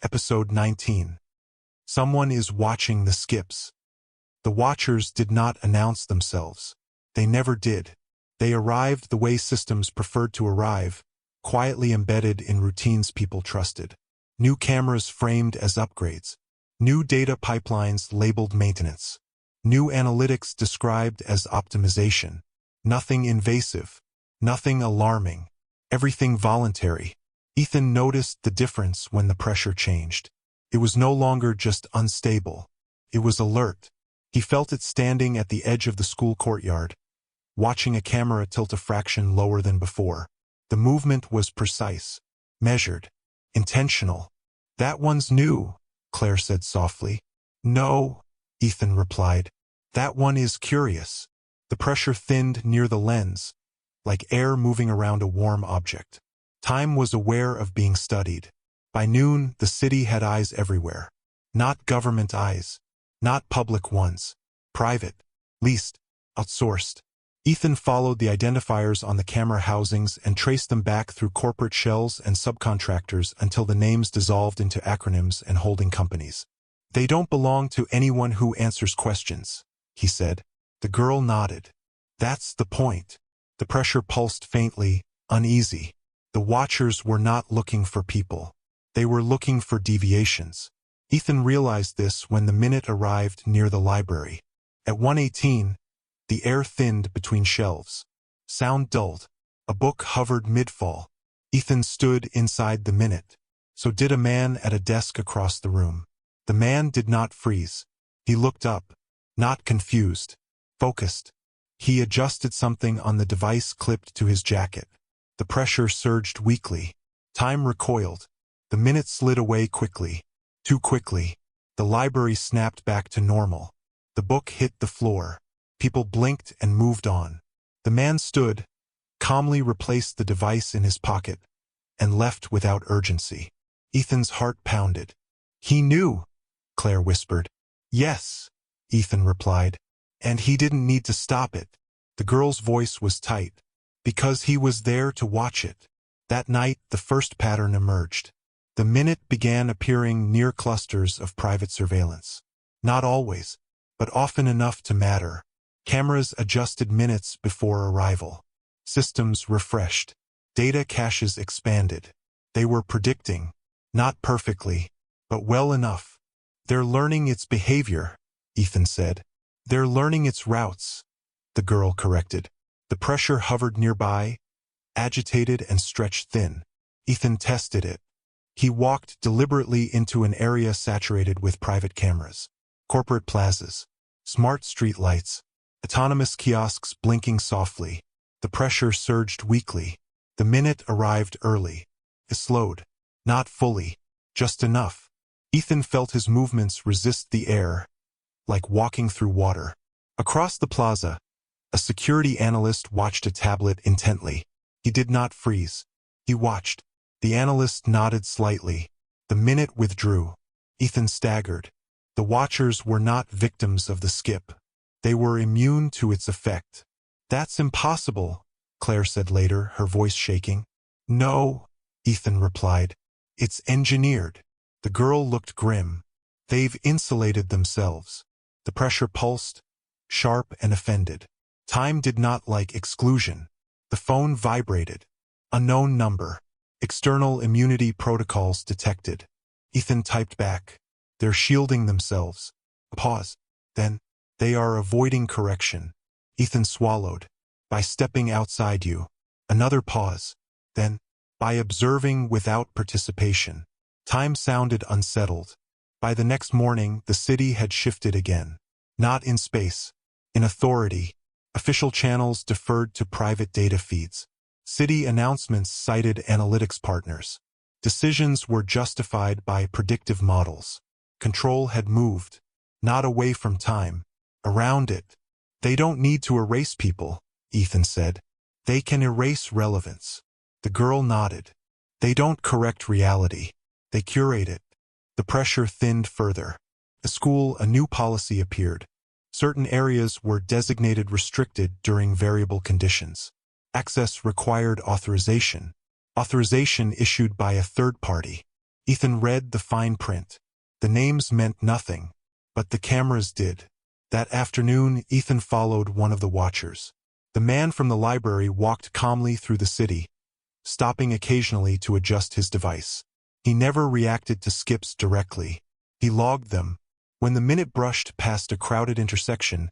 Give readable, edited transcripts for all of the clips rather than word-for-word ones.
Episode 19. Someone is watching the skips. The watchers did not announce themselves. They never did. They arrived the way systems preferred to arrive, quietly embedded in routines people trusted. New cameras framed as upgrades. New data pipelines labeled maintenance. New analytics described as optimization. Nothing invasive. Nothing alarming. Everything voluntary. Ethan noticed the difference when the pressure changed. It was no longer just unstable. It was alert. He felt it standing at the edge of the school courtyard, watching a camera tilt a fraction lower than before. The movement was precise, measured, intentional. "That one's new," Claire said softly. "No," Ethan replied. "That one is curious." The pressure thinned near the lens, like air moving around a warm object. Time was aware of being studied. By noon, the city had eyes everywhere. Not government eyes. Not public ones. Private. Leased. Outsourced. Ethan followed the identifiers on the camera housings and traced them back through corporate shells and subcontractors until the names dissolved into acronyms and holding companies. "They don't belong to anyone who answers questions," he said. The girl nodded. "That's the point." The pressure pulsed faintly, uneasy. The watchers were not looking for people. They were looking for deviations. Ethan realized this when the minute arrived near the library. At 1:18, the air thinned between shelves. Sound dulled. A book hovered mid-fall. Ethan stood inside the minute. So did a man at a desk across the room. The man did not freeze. He looked up, not confused, focused. He adjusted something on the device clipped to his jacket. The pressure surged weakly. Time recoiled. The minute slid away quickly. Too quickly. The library snapped back to normal. The book hit the floor. People blinked and moved on. The man stood, calmly replaced the device in his pocket, and left without urgency. Ethan's heart pounded. "He knew," Claire whispered. "Yes," Ethan replied. "And he didn't need to stop it." The girl's voice was tight. "Because he was there to watch it." That night, the first pattern emerged. The minute began appearing near clusters of private surveillance. Not always, but often enough to matter. Cameras adjusted minutes before arrival. Systems refreshed. Data caches expanded. They were predicting, not perfectly, but well enough. "They're learning its behavior," Ethan said. "They're learning its routes," the girl corrected. The pressure hovered nearby, agitated and stretched thin. Ethan tested it. He walked deliberately into an area saturated with private cameras. Corporate plazas. Smart street lights. Autonomous kiosks blinking softly. The pressure surged weakly. The minute arrived early. It slowed. Not fully. Just enough. Ethan felt his movements resist the air, like walking through water. Across the plaza, a security analyst watched a tablet intently. He did not freeze. He watched. The analyst nodded slightly. The minute withdrew. Ethan staggered. The watchers were not victims of the skip. They were immune to its effect. "That's impossible," Claire said later, her voice shaking. "No," Ethan replied. "It's engineered." The girl looked grim. "They've insulated themselves." The pressure pulsed, sharp and offended. Time did not like exclusion. The phone vibrated. Unknown number. External immunity protocols detected. Ethan typed back. "They're shielding themselves." A pause. Then, "They are avoiding correction." Ethan swallowed. "By stepping outside you." Another pause. Then, "By observing without participation." Time sounded unsettled. By the next morning, the city had shifted again. Not in space. In authority. Official channels deferred to private data feeds. City announcements cited analytics partners. Decisions were justified by predictive models. Control had moved. Not away from time. Around it. "They don't need to erase people," Ethan said. "They can erase relevance." The girl nodded. "They don't correct reality. They curate it." The pressure thinned further. At school, a new policy appeared. Certain areas were designated restricted during variable conditions. Access required authorization. Authorization issued by a third party. Ethan read the fine print. The names meant nothing, but the cameras did. That afternoon, Ethan followed one of the watchers. The man from the library walked calmly through the city, stopping occasionally to adjust his device. He never reacted to skips directly. He logged them. When the minute brushed past a crowded intersection,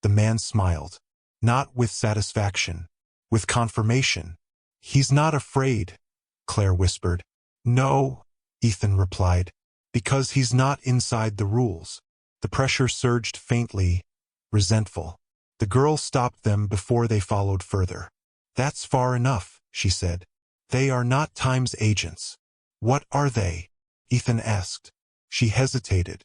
the man smiled. Not with satisfaction, with confirmation. "He's not afraid," Claire whispered. "No," Ethan replied, "because he's not inside the rules." The pressure surged faintly, resentful. The girl stopped them before they followed further. "That's far enough," she said. "They are not Time's agents." "What are they?" Ethan asked. She hesitated.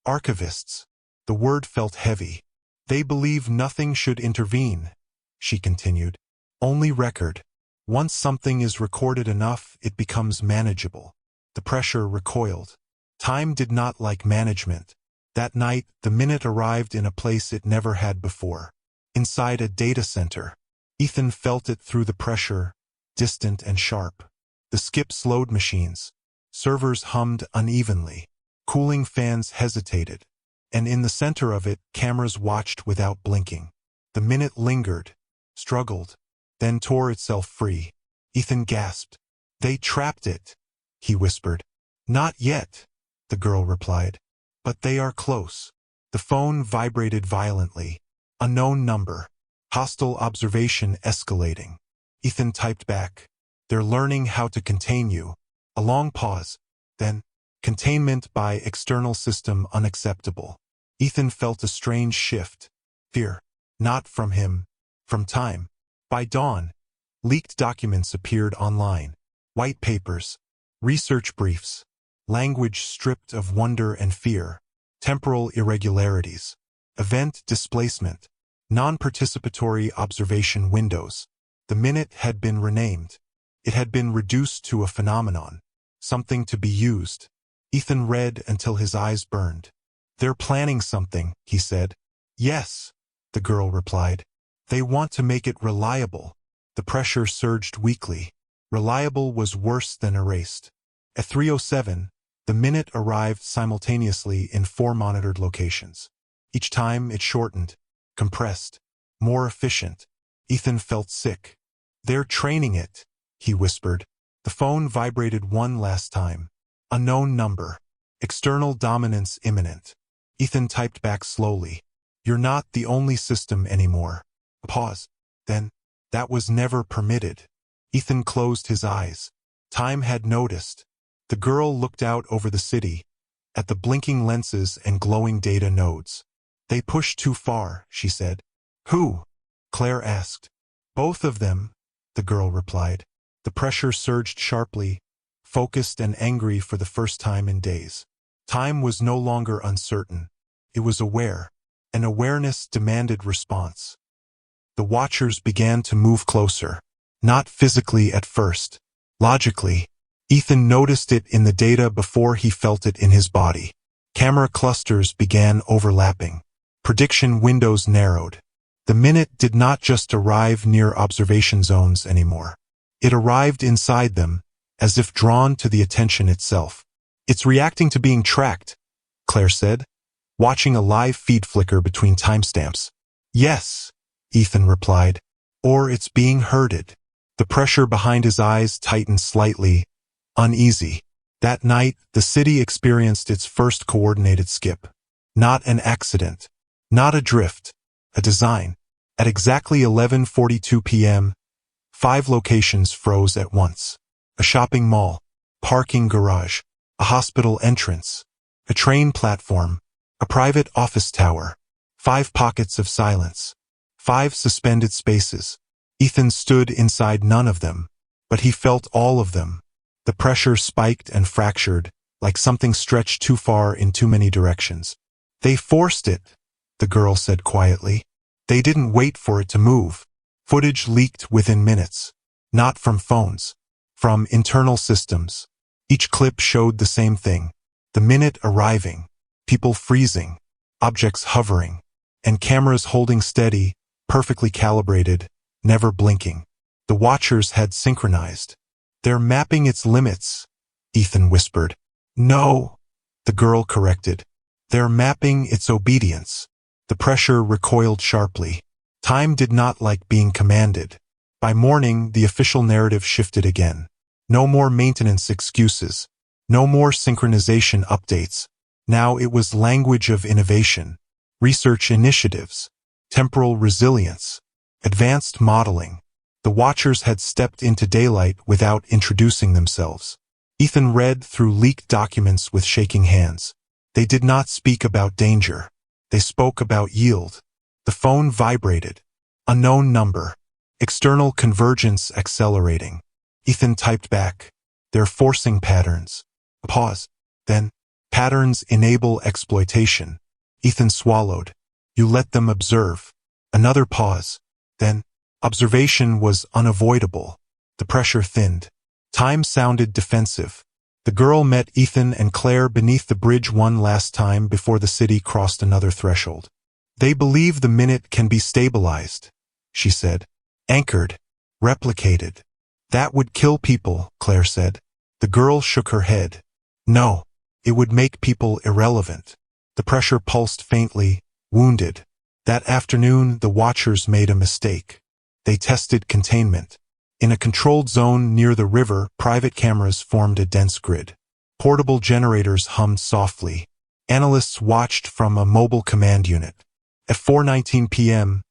"Archivists." The word felt heavy. "They believe nothing should intervene," she continued. "Only record. Once something is recorded enough, it becomes manageable." The pressure recoiled. Time did not like management. That night, the minute arrived in a place it never had before. Inside a data center. Ethan felt it through the pressure, distant and sharp. The skip slowed machines. Servers hummed unevenly. Cooling fans hesitated. And in the center of it, cameras watched without blinking. The minute lingered, struggled, then tore itself free. Ethan gasped. "They trapped it," he whispered. "Not yet," the girl replied. "But they are close." The phone vibrated violently. Unknown number. Hostile observation escalating. Ethan typed back. "They're learning how to contain you." A long pause. Then, "Containment by external system unacceptable." Ethan felt a strange shift. Fear. Not from him. From Time. By dawn, leaked documents appeared online. White papers. Research briefs. Language stripped of wonder and fear. Temporal irregularities. Event displacement. Non-participatory observation windows. The minute had been renamed. It had been reduced to a phenomenon. Something to be used. Ethan read until his eyes burned. "They're planning something," he said. "Yes," the girl replied. "They want to make it reliable." The pressure surged weakly. Reliable was worse than erased. At 3:07, the minute arrived simultaneously in 4 monitored locations. Each time it shortened, compressed, more efficient. Ethan felt sick. "They're training it," he whispered. The phone vibrated one last time. Unknown number. External dominance imminent. Ethan typed back slowly. "You're not the only system anymore." A pause. Then, "That was never permitted." Ethan closed his eyes. Time had noticed. The girl looked out over the city, at the blinking lenses and glowing data nodes. "They pushed too far," she said. "Who?" Claire asked. "Both of them," the girl replied. The pressure surged sharply, focused and angry for the first time in days. Time was no longer uncertain. It was aware, and awareness demanded response. The watchers began to move closer, not physically at first, logically. Ethan noticed it in the data before he felt it in his body. Camera clusters began overlapping. Prediction windows narrowed. The minute did not just arrive near observation zones anymore. It arrived inside them, as if drawn to the attention itself. "It's reacting to being tracked," Claire said, watching a live feed flicker between timestamps. "Yes," Ethan replied. "Or it's being herded." The pressure behind his eyes tightened slightly, uneasy. That night, the city experienced its first coordinated skip. Not an accident. Not a drift. A design. At exactly 11:42 p.m., 5 locations froze at once. A shopping mall, parking garage, a hospital entrance, a train platform, a private office tower, 5 pockets of silence, 5 suspended spaces. Ethan stood inside none of them, but he felt all of them. The pressure spiked and fractured, like something stretched too far in too many directions. "They forced it," the girl said quietly. "They didn't wait for it to move." Footage leaked within minutes. Not from phones. From internal systems. Each clip showed the same thing. The minute arriving. People freezing. Objects hovering. And cameras holding steady, perfectly calibrated, never blinking. The watchers had synchronized. "They're mapping its limits," Ethan whispered. No, the girl corrected. They're mapping its obedience. The pressure recoiled sharply. Time did not like being commanded. By morning, the official narrative shifted again. No more maintenance excuses. No more synchronization updates. Now it was language of innovation, research initiatives, temporal resilience, advanced modeling. The watchers had stepped into daylight without introducing themselves. Ethan read through leaked documents with shaking hands. They did not speak about danger. They spoke about yield. The phone vibrated. Unknown number. External convergence accelerating. Ethan typed back. They're forcing patterns. A pause. Then, patterns enable exploitation. Ethan swallowed. You let them observe. Another pause. Then, observation was unavoidable. The pressure thinned. Time sounded defensive. The girl met Ethan and Claire beneath the bridge one last time before the city crossed another threshold. They believe the minute can be stabilized, she said. Anchored. Replicated. That would kill people, Claire said. The girl shook her head. No, it would make people irrelevant. The pressure pulsed faintly, wounded. That afternoon, the watchers made a mistake. They tested containment. In a controlled zone near the river, private cameras formed a dense grid. Portable generators hummed softly. Analysts watched from a mobile command unit. At 4:19 p.m.,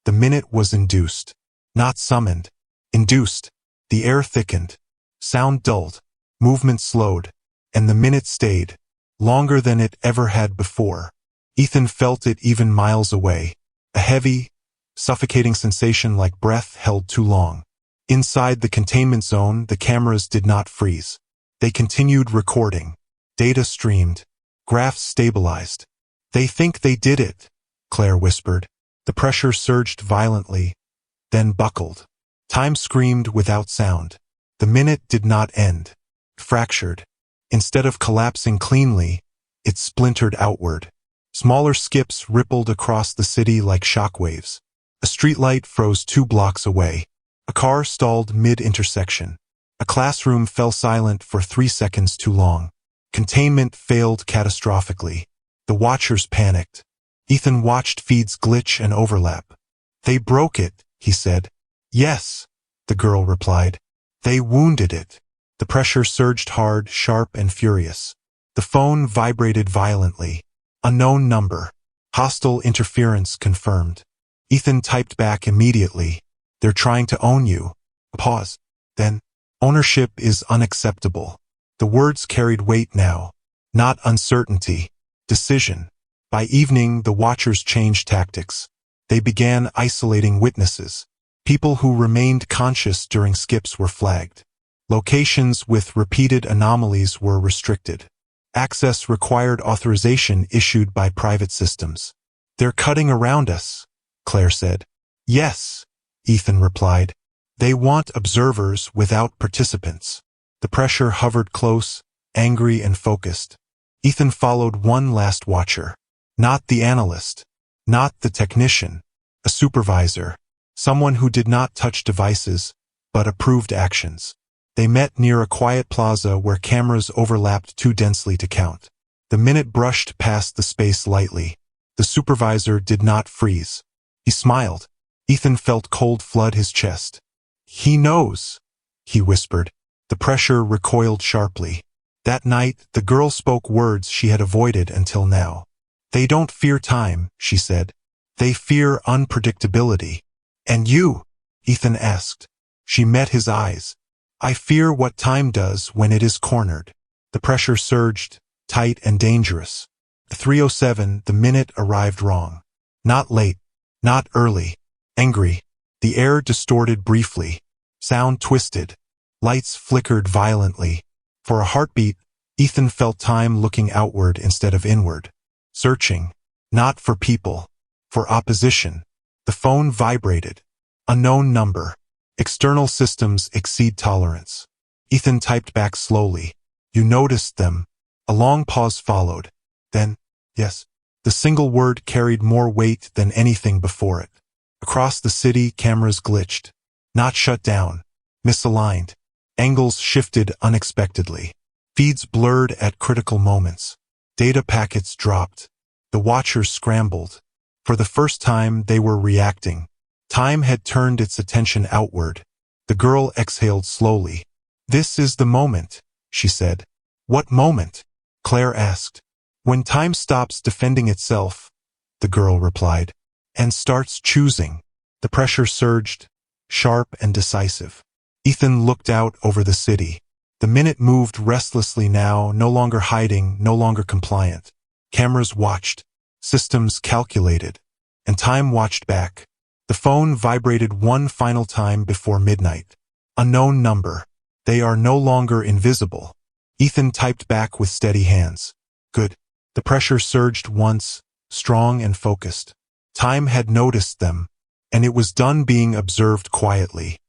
the minute was induced. Not summoned. Induced. The air thickened. Sound dulled. Movement slowed. And the minute stayed. Longer than it ever had before. Ethan felt it even miles away. A heavy, suffocating sensation like breath held too long. Inside the containment zone, the cameras did not freeze. They continued recording. Data streamed. Graphs stabilized. They think they did it, Claire whispered. The pressure surged violently, then buckled. Time screamed without sound. The minute did not end. It fractured. Instead of collapsing cleanly, it splintered outward. Smaller skips rippled across the city like shockwaves. A streetlight froze 2 blocks away. A car stalled mid-intersection. A classroom fell silent for 3 seconds too long. Containment failed catastrophically. The watchers panicked. Ethan watched feeds glitch and overlap. They broke it, he said. Yes, the girl replied. They wounded it. The pressure surged hard, sharp, and furious. The phone vibrated violently. Unknown number. Hostile interference confirmed. Ethan typed back immediately. They're trying to own you. A pause. Then, ownership is unacceptable. The words carried weight now. Not uncertainty. Decision. By evening, the watchers changed tactics. They began isolating witnesses. People who remained conscious during skips were flagged. Locations with repeated anomalies were restricted. Access required authorization issued by private systems. They're cutting around us, Claire said. Yes, Ethan replied. They want observers without participants. The pressure hovered close, angry and focused. Ethan followed one last watcher. Not the analyst. Not the technician. A supervisor. Someone who did not touch devices, but approved actions. They met near a quiet plaza where cameras overlapped too densely to count. The minute brushed past the space lightly. The supervisor did not freeze. He smiled. Ethan felt cold flood his chest. He knows, he whispered. The pressure recoiled sharply. That night, the girl spoke words she had avoided until now. They don't fear time, she said. They fear unpredictability. And you? Ethan asked. She met his eyes. I fear what time does when it is cornered. The pressure surged, tight and dangerous. At 3:07, the minute arrived wrong. Not late, not early. Angry. The air distorted briefly. Sound twisted. Lights flickered violently. For a heartbeat, Ethan felt time looking outward instead of inward. Searching. Not for people. For opposition. The phone vibrated. Unknown number. External systems exceed tolerance. Ethan typed back slowly. You noticed them. A long pause followed. Then, yes. The single word carried more weight than anything before it. Across the city, cameras glitched. Not shut down. Misaligned. Angles shifted unexpectedly. Feeds blurred at critical moments. Data packets dropped. The watchers scrambled. For the first time, they were reacting. Time had turned its attention outward. The girl exhaled slowly. "This is the moment," she said. "What moment?" Claire asked. "When time stops defending itself," the girl replied, "and starts choosing." The pressure surged, sharp and decisive. Ethan looked out over the city. The minute moved restlessly now, no longer hiding, no longer compliant. Cameras watched, systems calculated, and time watched back. The phone vibrated one final time before midnight. Unknown number. "They are no longer invisible." Ethan typed back with steady hands. "Good." The pressure surged once, strong and focused. Time had noticed them, and it was done being observed quietly.